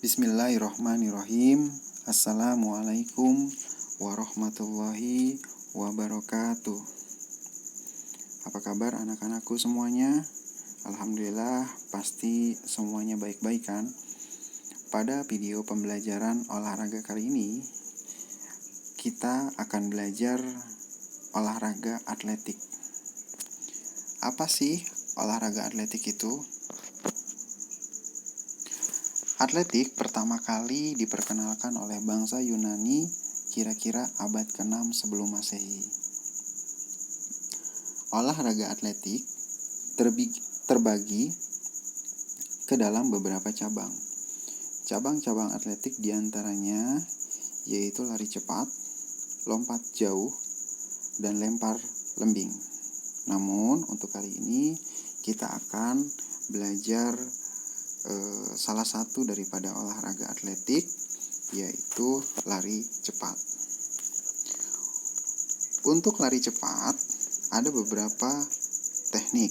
Bismillahirrahmanirrahim. Assalamualaikum warahmatullahi wabarakatuh. Apa kabar anak-anakku semuanya? Alhamdulillah, pasti semuanya baik-baik kan? Pada video pembelajaran olahraga kali ini, kita akan belajar olahraga atletik. Apa sih olahraga atletik itu? Atletik pertama kali diperkenalkan oleh bangsa Yunani kira-kira abad ke-6 sebelum Masehi. Olahraga atletik terbagi ke dalam beberapa cabang. Cabang-cabang atletik diantaranya yaitu lari cepat, lompat jauh, dan lempar lembing. Namun untuk kali ini kita akan belajar salah satu daripada olahraga atletik, yaitu lari cepat. Untuk lari cepat ada beberapa teknik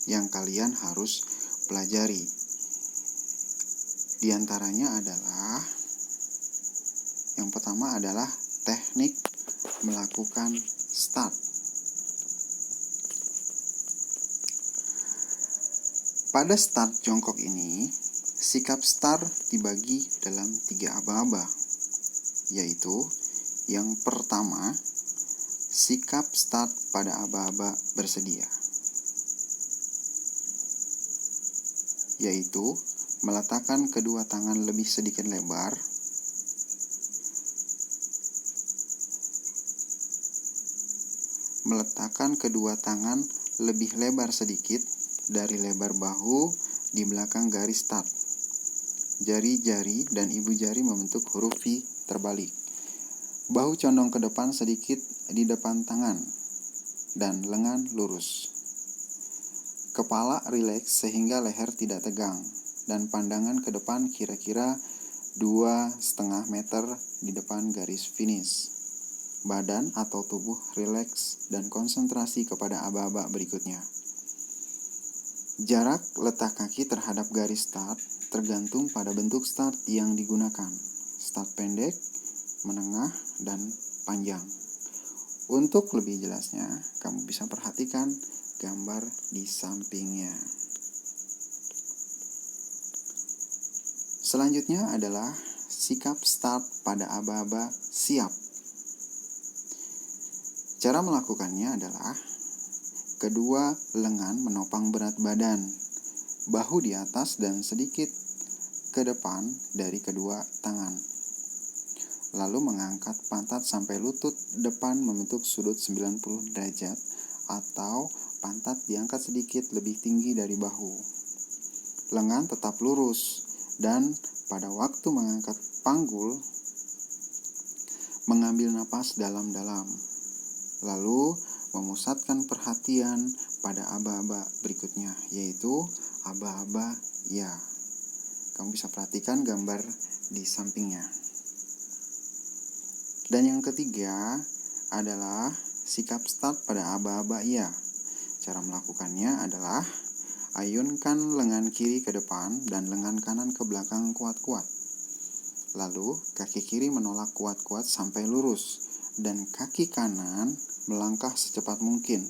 yang kalian harus pelajari. Di antaranya adalah yang pertama adalah teknik melakukan start. Pada start jongkok ini, sikap start dibagi dalam 3 aba-aba, yaitu yang pertama, sikap start pada aba-aba bersedia, yaitu meletakkan kedua tangan lebih sedikit lebar, meletakkan kedua tangan lebih lebar sedikit dari lebar bahu di belakang garis start. Jari-jari dan ibu jari membentuk huruf V terbalik. Bahu condong ke depan sedikit di depan tangan dan lengan lurus. Kepala rileks sehingga leher tidak tegang dan pandangan ke depan kira-kira 2,5 meter di depan garis finish. Badan atau tubuh rileks dan konsentrasi kepada aba-aba berikutnya. Jarak letak kaki terhadap garis start tergantung pada bentuk start yang digunakan. Start pendek, menengah, dan panjang. Untuk lebih jelasnya, kamu bisa perhatikan gambar di sampingnya. Selanjutnya adalah sikap start pada aba-aba siap. Cara melakukannya adalah kedua lengan menopang berat badan, bahu di atas dan sedikit ke depan dari kedua tangan. Lalu mengangkat pantat sampai lutut depan membentuk sudut 90 derajat atau pantat diangkat sedikit lebih tinggi dari bahu. Lengan tetap lurus dan pada waktu mengangkat panggul mengambil napas dalam-dalam. Lalu memusatkan perhatian pada aba-aba berikutnya, yaitu aba-aba ya. Kamu bisa perhatikan gambar di sampingnya. Dan yang ketiga adalah sikap start pada aba-aba ya. Cara melakukannya adalah ayunkan lengan kiri ke depan dan lengan kanan ke belakang kuat-kuat. Lalu kaki kiri menolak kuat-kuat sampai lurus dan kaki kanan melangkah secepat mungkin.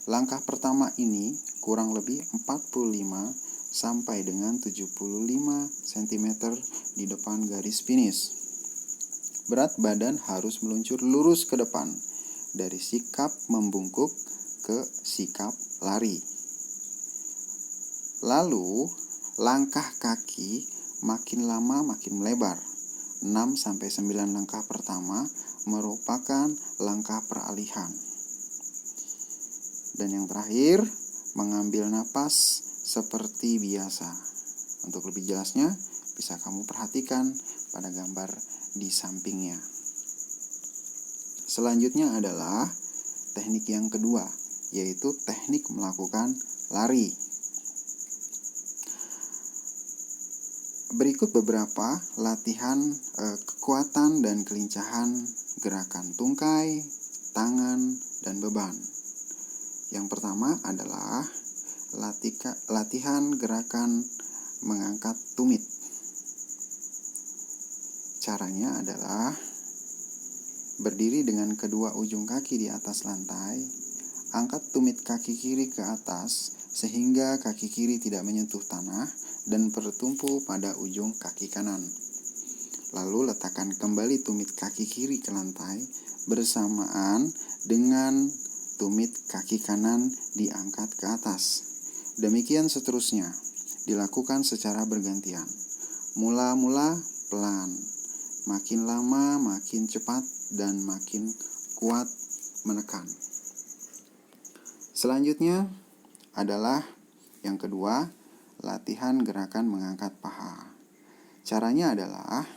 Langkah pertama ini kurang lebih 45 sampai dengan 75 cm di depan garis finish. Berat badan harus meluncur lurus ke depan dari sikap membungkuk ke sikap lari. Lalu langkah kaki makin lama makin melebar. 6 sampai 9 langkah pertama merupakan langkah peralihan. Dan yang terakhir, mengambil napas seperti biasa. Untuk lebih jelasnya, bisa kamu perhatikan pada gambar di sampingnya. Selanjutnya adalah teknik yang kedua, yaitu teknik melakukan lari. Berikut beberapa latihan kekuatan dan kelincahan gerakan tungkai, tangan, dan beban. Yang pertama adalah latihan gerakan mengangkat tumit. Caranya adalah berdiri dengan kedua ujung kaki di atas lantai, angkat tumit kaki kiri ke atas sehingga kaki kiri tidak menyentuh tanah dan bertumpu pada ujung kaki kanan. Lalu letakkan kembali tumit kaki kiri ke lantai bersamaan dengan tumit kaki kanan diangkat ke atas. Demikian seterusnya, dilakukan secara bergantian. Mula-mula pelan, makin lama makin cepat dan makin kuat menekan. Selanjutnya adalah yang kedua, latihan gerakan mengangkat paha. Caranya adalah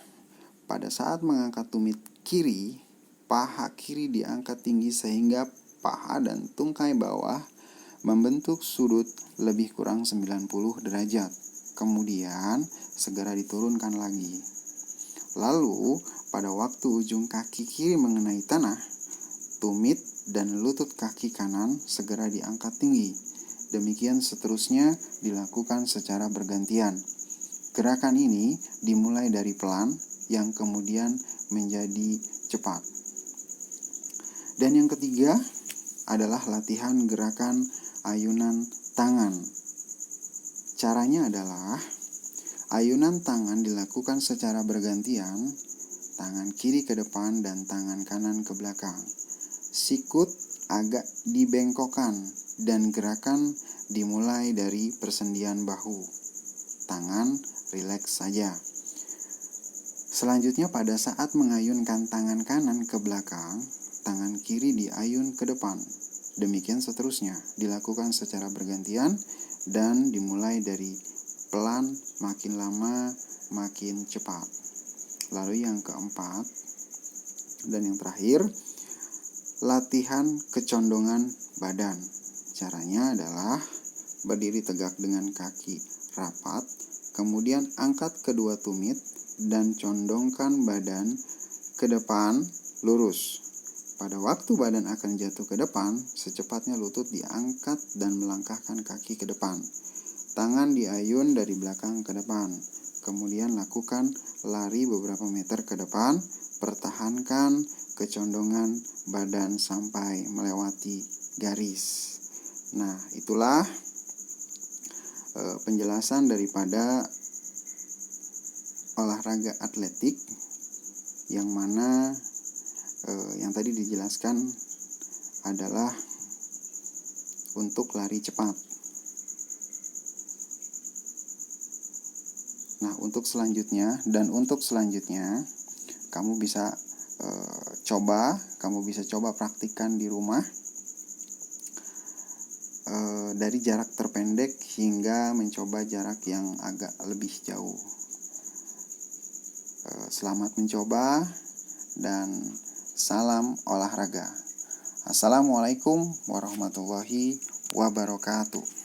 pada saat mengangkat tumit kiri, paha kiri diangkat tinggi sehingga paha dan tungkai bawah membentuk sudut lebih kurang 90 derajat. Kemudian segera diturunkan lagi. Lalu pada waktu ujung kaki kiri mengenai tanah, tumit dan lutut kaki kanan segera diangkat tinggi. Demikian seterusnya dilakukan secara bergantian. Gerakan ini dimulai dari pelan yang kemudian menjadi cepat. Dan yang ketiga adalah latihan gerakan ayunan tangan. Caranya adalah ayunan tangan dilakukan secara bergantian, tangan kiri ke depan dan tangan kanan ke belakang. Sikut agak dibengkokkan dan gerakan dimulai dari persendian bahu. Tangan rileks saja. Selanjutnya pada saat mengayunkan tangan kanan ke belakang, tangan kiri diayun ke depan. Demikian seterusnya, dilakukan secara bergantian dan dimulai dari pelan, makin lama makin cepat. Lalu yang keempat dan yang terakhir, latihan kecondongan badan. Caranya adalah berdiri tegak dengan kaki rapat, kemudian angkat kedua tumit dan condongkan badan ke depan lurus. Pada waktu badan akan jatuh ke depan, secepatnya lutut diangkat dan melangkahkan kaki ke depan. Tangan diayun dari belakang ke depan. Kemudian lakukan lari beberapa meter ke depan, pertahankan kecondongan badan sampai melewati garis. Nah, itulah penjelasan daripada olahraga atletik yang mana yang tadi dijelaskan adalah untuk lari cepat. Nah, untuk selanjutnya kamu bisa coba praktikkan di rumah dari jarak terpendek hingga mencoba jarak yang agak lebih jauh. Selamat mencoba dan salam olahraga. Assalamualaikum warahmatullahi wabarakatuh.